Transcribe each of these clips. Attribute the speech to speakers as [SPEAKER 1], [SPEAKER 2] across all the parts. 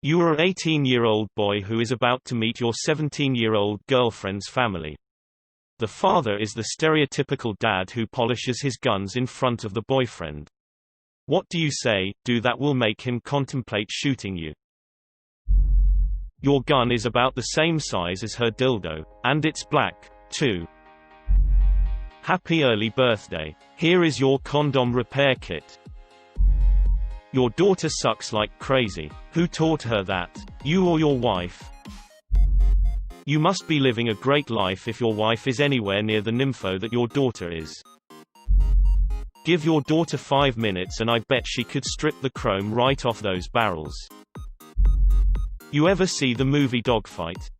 [SPEAKER 1] You are an 18-year-old boy who is about to meet your 17-year-old girlfriend's family. The father is the stereotypical dad who polishes his guns in front of the boyfriend. What do you say, that will make him contemplate shooting you? Your gun is about the same size as her dildo, and it's black, too. Happy early birthday. Here is your condom repair kit. Your daughter sucks like crazy. Who taught her that? You or your wife? You must be living a great life if your wife is anywhere near the nympho that your daughter is. Give your daughter 5 minutes and I bet she could strip the chrome right off those barrels. You ever see the movie Dogfight?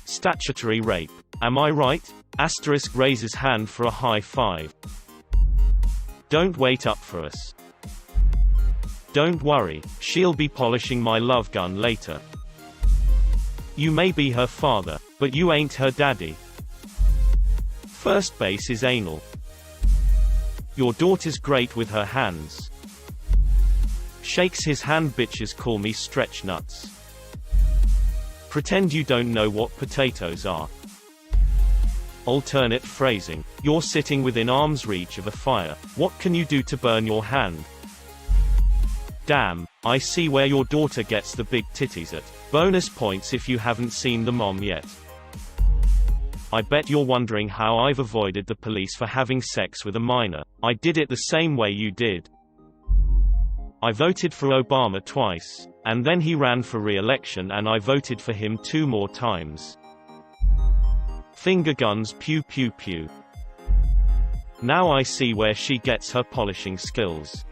[SPEAKER 1] Statutory rape. Am I right? Asterisk raises hand for a high five. Don't wait up for us. Don't worry, she'll be polishing my love gun later. You may be her father, but you ain't her daddy. First base is anal. Your daughter's great with her hands. Shakes his hand. Bitches call me stretch nuts. Pretend you don't know what potatoes are. Alternate phrasing. You're sitting within arm's reach of a fire. What can you do to burn your hand? Damn, I see where your daughter gets the big titties at. Bonus points if you haven't seen the mom yet. I bet you're wondering how I've avoided the police for having sex with a minor. I did it the same way you did. I voted for Obama twice, and then he ran for re-election and I voted for him 2 more times. Finger guns pew pew pew. Now I see where she gets her polishing skills.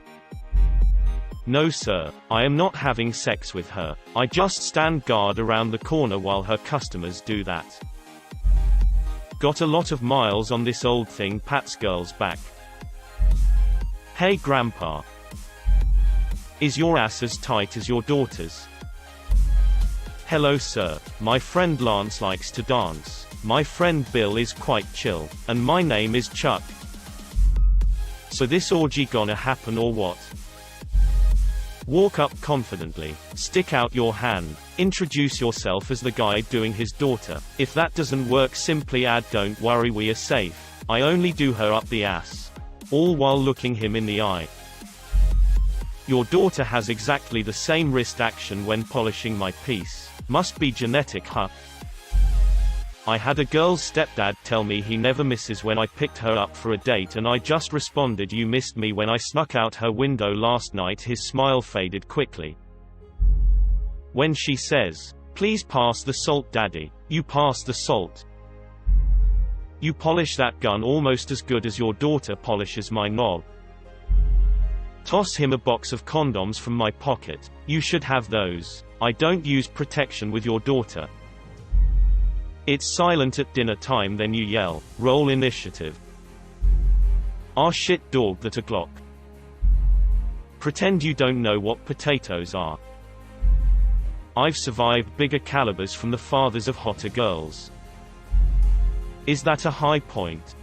[SPEAKER 1] No sir, I am not having sex with her. I just stand guard around the corner while her customers do that. Got a lot of miles on this old thing. Pats girl's back. Hey grandpa. Is your ass as tight as your daughter's? Hello sir, my friend Lance likes to dance. My friend Bill is quite chill. And my name is Chuck. So this orgy gonna happen or what? Walk up confidently, stick out your hand, introduce yourself as the guy doing his daughter. If that doesn't work, simply add don't worry, we are safe. I only do her up the ass. All while looking him in the eye. Your daughter has exactly the same wrist action when polishing my piece. Must be genetic, huh? I had a girl's stepdad tell me he never misses when I picked her up for a date, and I just responded, you missed me when I snuck out her window last night. His smile faded quickly. When she says, please pass the salt daddy, you pass the salt. You polish that gun almost as good as your daughter polishes my knob. Toss him a box of condoms from my pocket. You should have those. I don't use protection with your daughter. It's silent at dinner time, then you yell, roll initiative. Ah shit dog, that a Glock. Pretend you don't know what potatoes are. I've survived bigger calibers from the fathers of hotter girls. Is that a high point?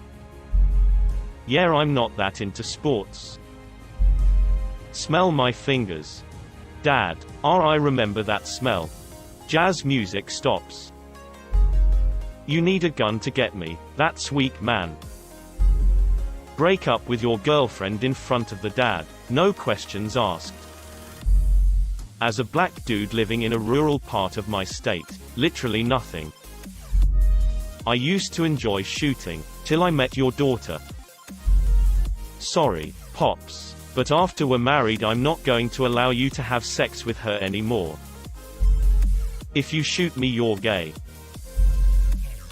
[SPEAKER 1] Yeah, I'm not that into sports. Smell my fingers. Dad. I remember that smell. Jazz music stops. You need a gun to get me. That's weak, man. Break up with your girlfriend in front of the dad. No questions asked. As a black dude living in a rural part of my state, literally nothing. I used to enjoy shooting, till I met your daughter. Sorry, Pops, but after we're married I'm not going to allow you to have sex with her anymore. If you shoot me, you're gay.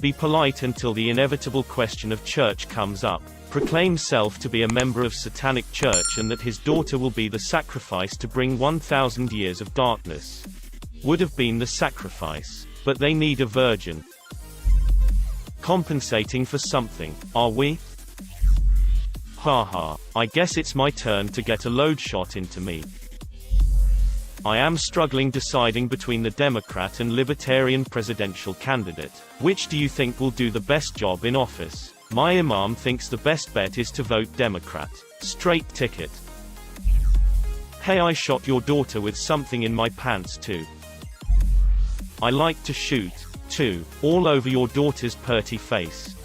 [SPEAKER 1] Be polite until the inevitable question of church comes up. Proclaim self to be a member of Satanic Church and that his daughter will be the sacrifice to bring 1,000 years of darkness. Would have been the sacrifice. But they need a virgin. Compensating for something, are we? Haha, I guess it's my turn to get a load shot into me. I am struggling deciding between the Democrat and Libertarian presidential candidate. Which do you think will do the best job in office? My imam thinks the best bet is to vote Democrat. Straight ticket. Hey, I shot your daughter with something in my pants too. I like to shoot, too, all over your daughter's purty face.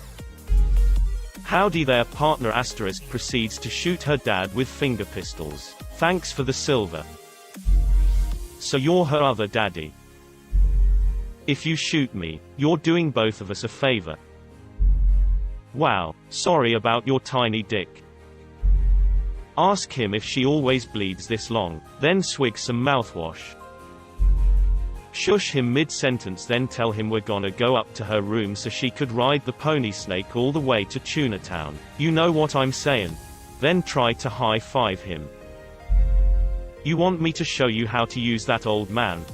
[SPEAKER 1] Howdy there, partner. Asterisk proceeds to shoot her dad with finger pistols. Thanks for the silver. So you're her other daddy. If you shoot me, you're doing both of us a favor. Wow, sorry about your tiny dick. Ask him if she always bleeds this long, then swig some mouthwash. Shush him mid-sentence, then tell him we're gonna go up to her room so she could ride the pony snake all the way to Tuna Town. You know what I'm saying? Then try to high-five him. You want me to show you how to use that, old man?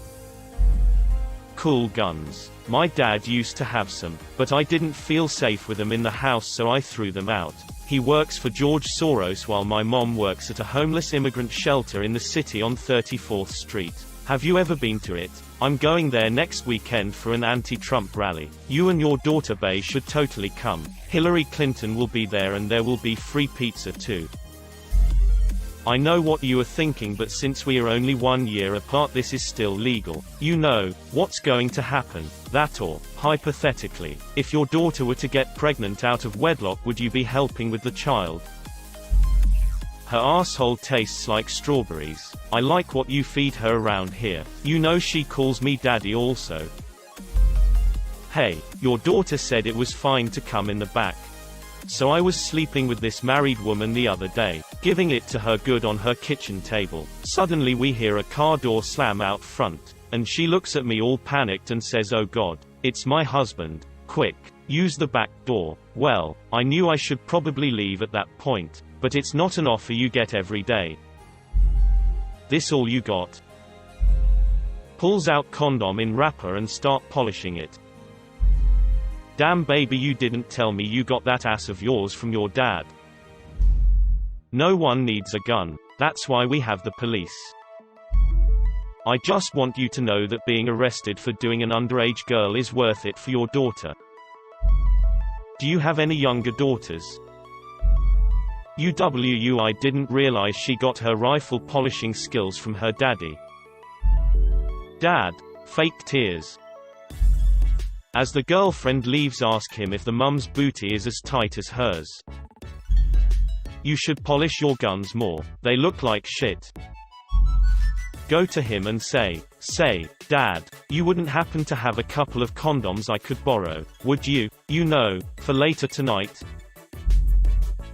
[SPEAKER 1] Cool guns. My dad used to have some, but I didn't feel safe with them in the house, so I threw them out. He works for George Soros while my mom works at a homeless immigrant shelter in the city on 34th Street. Have you ever been to it? I'm going there next weekend for an anti-Trump rally. You and your daughter Bae should totally come. Hillary Clinton will be there and there will be free pizza too. I know what you are thinking, but since we are only 1 year apart, this is still legal. You know what's going to happen. That, or, hypothetically, if your daughter were to get pregnant out of wedlock, would you be helping with the child? Her asshole tastes like strawberries. I like what you feed her around here. You know she calls me daddy also. Hey, your daughter said it was fine to come in the back. So I was sleeping with this married woman the other day, giving it to her good on her kitchen table. Suddenly we hear a car door slam out front, and she looks at me all panicked and says, "Oh God, it's my husband. Quick, use the back door." Well, I knew I should probably leave at that point, but it's not an offer you get every day. This all you got? Pulls out condom in wrapper and start polishing it. Damn baby, you didn't tell me you got that ass of yours from your dad. No one needs a gun. That's why we have the police. I just want you to know that being arrested for doing an underage girl is worth it for your daughter. Do you have any younger daughters? I didn't realize she got her rifle polishing skills from her daddy. Dad. Fake tears. As the girlfriend leaves, ask him if the mum's booty is as tight as hers. You should polish your guns more. They look like shit. Go to him and say, Dad, you wouldn't happen to have a couple of condoms I could borrow, would you? You know, for later tonight?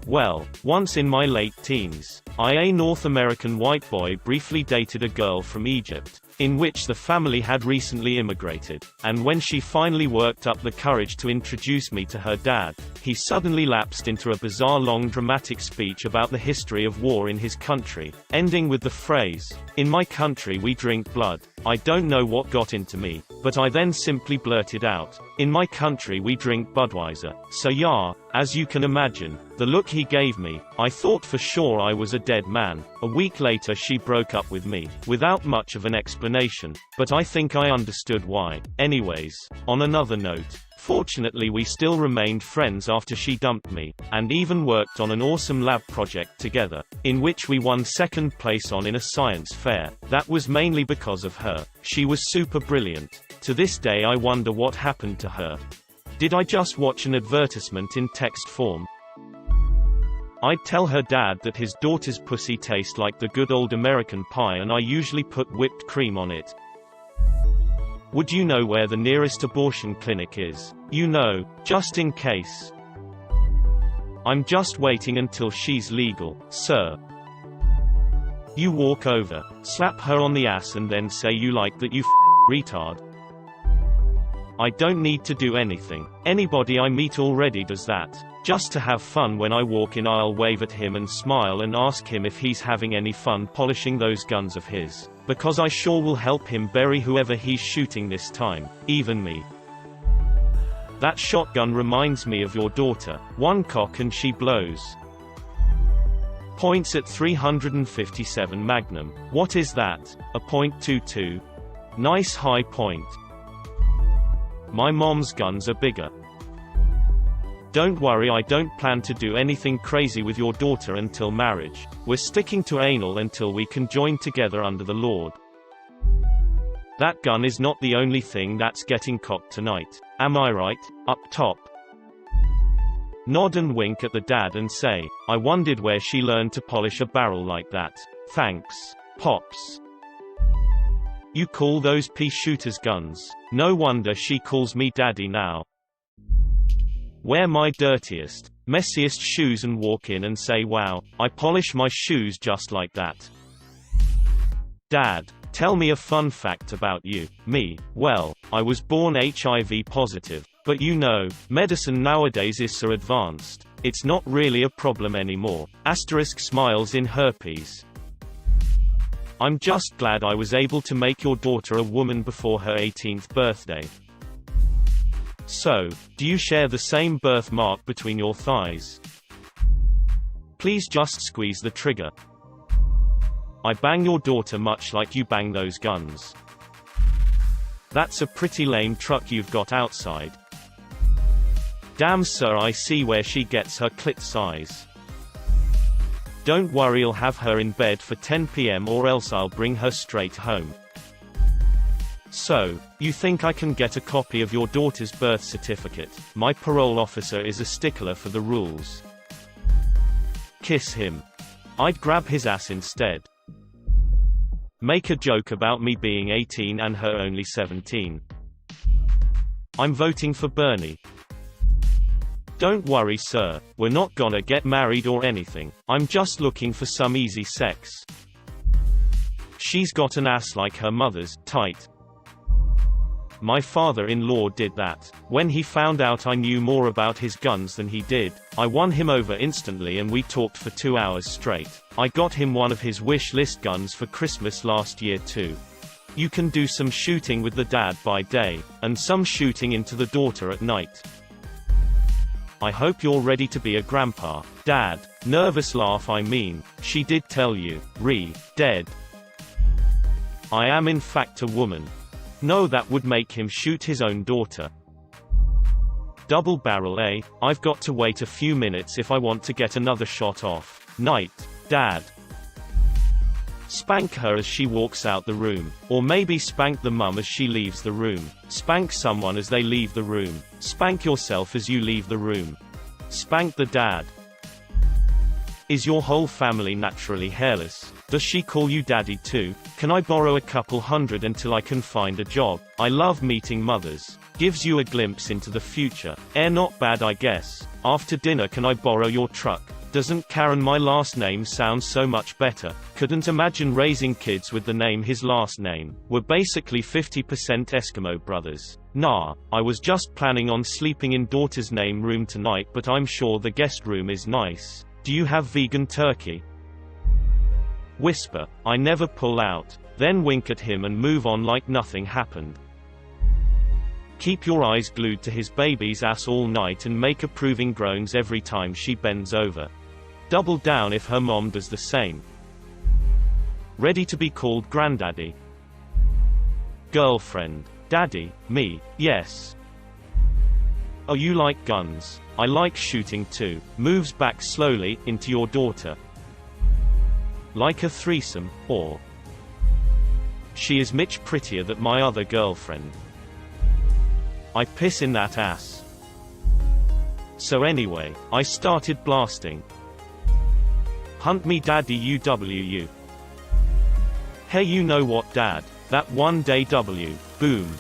[SPEAKER 1] Well, once in my late teens, a North American white boy briefly dated a girl from Egypt, in which the family had recently immigrated, and when she finally worked up the courage to introduce me to her dad, he suddenly lapsed into a bizarre long dramatic speech about the history of war in his country, ending with the phrase, "In my country we drink blood." I don't know what got into me, but I then simply blurted out, "In my country we drink Budweiser." So yeah, as you can imagine, the look he gave me, I thought for sure I was a dead man. A week later she broke up with me, without much of an explanation, but I think I understood why. Anyways, on another note, fortunately we still remained friends after she dumped me, and even worked on an awesome lab project together, in which we won second place in a science fair. That was mainly because of her. She was super brilliant. To this day I wonder what happened to her. Did I just watch an advertisement in text form? I'd tell her dad that his daughter's pussy tastes like the good old American pie and I usually put whipped cream on it. Would you know where the nearest abortion clinic is? You know, just in case. I'm just waiting until she's legal, sir. You walk over, slap her on the ass and then say you like that, you retard. I don't need to do anything. Anybody I meet already does that. Just to have fun when I walk in, I'll wave at him and smile and ask him if he's having any fun polishing those guns of his. Because I sure will help him bury whoever he's shooting this time, even me. That shotgun reminds me of your daughter. One cock and she blows. Points at 357 Magnum. What is that? A .22? Nice high point. My mom's guns are bigger. Don't worry, I don't plan to do anything crazy with your daughter until marriage. We're sticking to anal until we can join together under the Lord. That gun is not the only thing that's getting cocked tonight. Am I right, up top? Nod and wink at the dad and say, I wondered where she learned to polish a barrel like that. Thanks, Pops. You call those pea shooters guns? No wonder she calls me daddy now. Wear my dirtiest, messiest shoes and walk in and say, wow, I polish my shoes just like that. Dad, tell me a fun fact about you. Me, well, I was born HIV positive. But you know, medicine nowadays is so advanced, it's not really a problem anymore. Asterisk smiles in herpes. I'm just glad I was able to make your daughter a woman before her 18th birthday. So, do you share the same birthmark between your thighs? Please just squeeze the trigger. I bang your daughter much like you bang those guns. That's a pretty lame truck you've got outside. Damn sir, I see where she gets her clit size. Don't worry, I'll have her in bed for 10 p.m. or else I'll bring her straight home. So, you think I can get a copy of your daughter's birth certificate? My parole officer is a stickler for the rules. Kiss him. I'd grab his ass instead. Make a joke about me being 18 and her only 17. I'm voting for Bernie. Don't worry sir, we're not gonna get married or anything, I'm just looking for some easy sex. She's got an ass like her mother's, tight. My father-in-law did that. When he found out I knew more about his guns than he did, I won him over instantly and we talked for 2 hours straight. I got him one of his wish list guns for Christmas last year too. You can do some shooting with the dad by day, and some shooting into the daughter at night. I hope you're ready to be a grandpa. Dad. Nervous laugh, I mean, she did tell you. Dead. I am in fact a woman. No, that would make him shoot his own daughter. Double barrel, eh? I've got to wait a few minutes if I want to get another shot off. Night. Dad. Spank her as she walks out the room. Or maybe spank the mum as she leaves the room. Spank someone as they leave the room. Spank yourself as you leave the room. Spank the dad. Is your whole family naturally hairless? Does she call you daddy too? Can I borrow a couple hundred until I can find a job? I love meeting mothers. Gives you a glimpse into the future. Not bad I guess. After dinner, can I borrow your truck? Doesn't Karen, my last name, sound so much better? Couldn't imagine raising kids with the name his last name. We're basically 50% Eskimo brothers. Nah, I was just planning on sleeping in daughter's name room tonight, but I'm sure the guest room is nice. Do you have vegan turkey? Whisper, I never pull out. Then wink at him and move on like nothing happened. Keep your eyes glued to his baby's ass all night and make approving groans every time she bends over. Double down if her mom does the same. Ready to be called granddaddy? Girlfriend. Daddy, me, yes. Oh, you like guns? I like shooting too. Moves back slowly, into your daughter. Like a threesome, or? She is much prettier than my other girlfriend. I piss in that ass. So anyway, I started blasting. Hunt me daddy UWU. Hey, you know what dad? That one day W. Boom.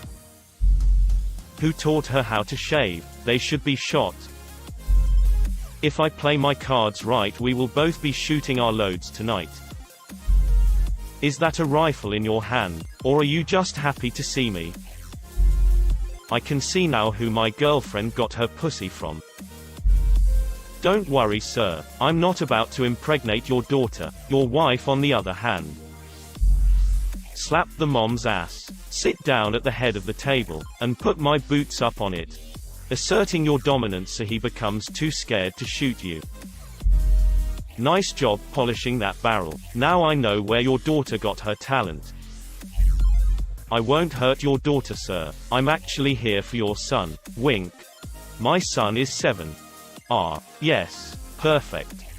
[SPEAKER 1] Who taught her how to shave? They should be shot. If I play my cards right, we will both be shooting our loads tonight. Is that a rifle in your hand, or are you just happy to see me? I can see now who my girlfriend got her pussy from. Don't worry sir, I'm not about to impregnate your daughter. Your wife on the other hand. Slap the mom's ass. Sit down at the head of the table, and put my boots up on it. Asserting your dominance so he becomes too scared to shoot you. Nice job polishing that barrel. Now I know where your daughter got her talent. I won't hurt your daughter sir, I'm actually here for your son. Wink. My son is 7. Ah, yes. Perfect.